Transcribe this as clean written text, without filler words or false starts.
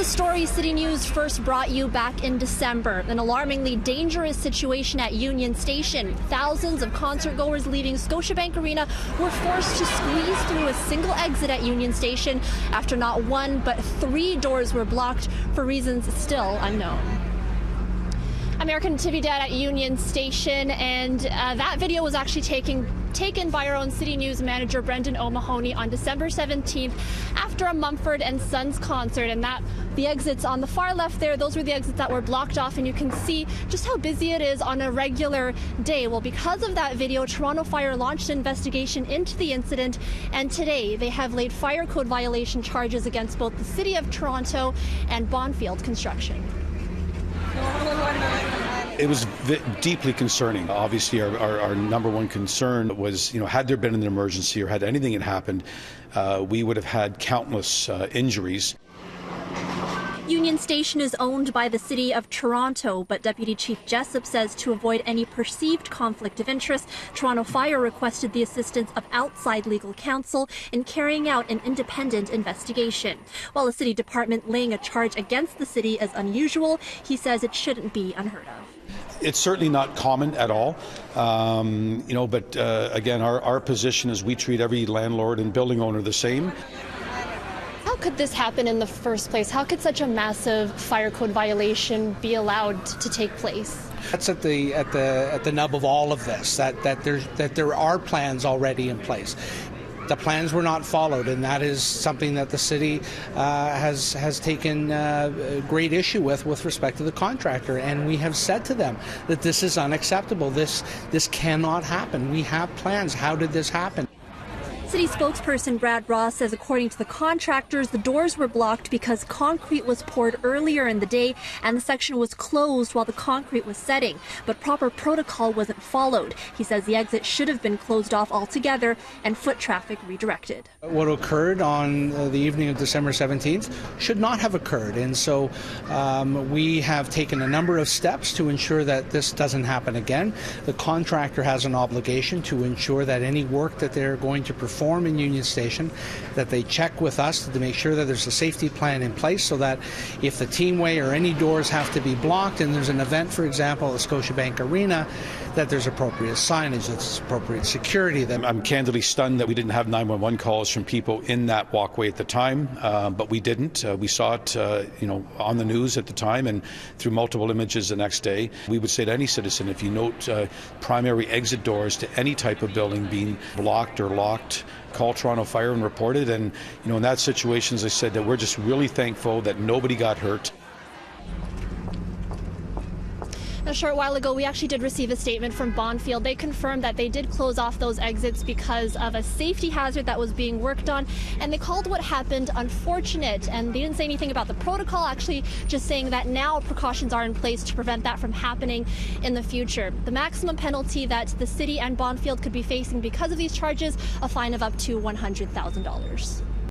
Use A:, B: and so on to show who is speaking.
A: a story City News first brought you back in December. An alarmingly dangerous situation at Union Station. Thousands of concert goers leaving Scotiabank Arena were forced to squeeze through a single exit at Union Station after not one but 3 doors were blocked for reasons still unknown. American TV Dad at Union Station, and that video was actually taken by our own City News manager Brendan O'Mahony on December 17th after a Mumford & Sons concert, and the exits on the far left there, those were the exits that were blocked off, and you can see just how busy it is on a regular day. Well, because of that video, Toronto Fire launched an investigation into the incident, and today they have laid fire code violation charges against both the City of Toronto and Bonfield Construction.
B: It was deeply concerning. Obviously, our number one concern was, had there been an emergency or had anything had happened, we would have had countless injuries.
A: Union Station is owned by the City of Toronto, but Deputy Chief Jessup says to avoid any perceived conflict of interest, Toronto Fire requested the assistance of outside legal counsel in carrying out an independent investigation. While the City Department laying a charge against the city is unusual, he says it shouldn't be unheard of.
B: It's certainly not common at all, but again, our position is we treat every landlord and building owner the same.
A: How could this happen in the first place? How could such a massive fire code violation be allowed to take place?
C: That's at the nub of all of this. That there are plans already in place. The plans were not followed, and that is something that the city has taken great issue with respect to the contractor. And we have said to them that this is unacceptable. This cannot happen. We have plans. How did this happen?
A: City spokesperson Brad Ross says according to the contractors, the doors were blocked because concrete was poured earlier in the day and the section was closed while the concrete was setting, but proper protocol wasn't followed. He says the exit should have been closed off altogether and foot traffic redirected.
C: What occurred on the evening of December 17th should not have occurred, and so we have taken a number of steps to ensure that this doesn't happen again. The contractor has an obligation to ensure that any work that they're going to perform in Union Station, that they check with us to make sure that there's a safety plan in place so that if the teamway or any doors have to be blocked and there's an event, for example, at Scotiabank Arena, that there's appropriate signage, that's appropriate security.
B: I'm candidly stunned that we didn't have 911 calls from people in that walkway at the time, but we didn't. We saw it on the news at the time and through multiple images the next day. We would say to any citizen, if you note primary exit doors to any type of building being blocked or locked, call Toronto Fire and report it. And in that situation, as I said, that we're just really thankful that nobody got hurt.
A: A short while ago, we actually did receive a statement from Bonfield. They confirmed that they did close off those exits because of a safety hazard that was being worked on, and they called what happened unfortunate, and they didn't say anything about the protocol, actually just saying that now precautions are in place to prevent that from happening in the future. The maximum penalty that the city and Bonfield could be facing because of these charges, a fine of up to $100,000.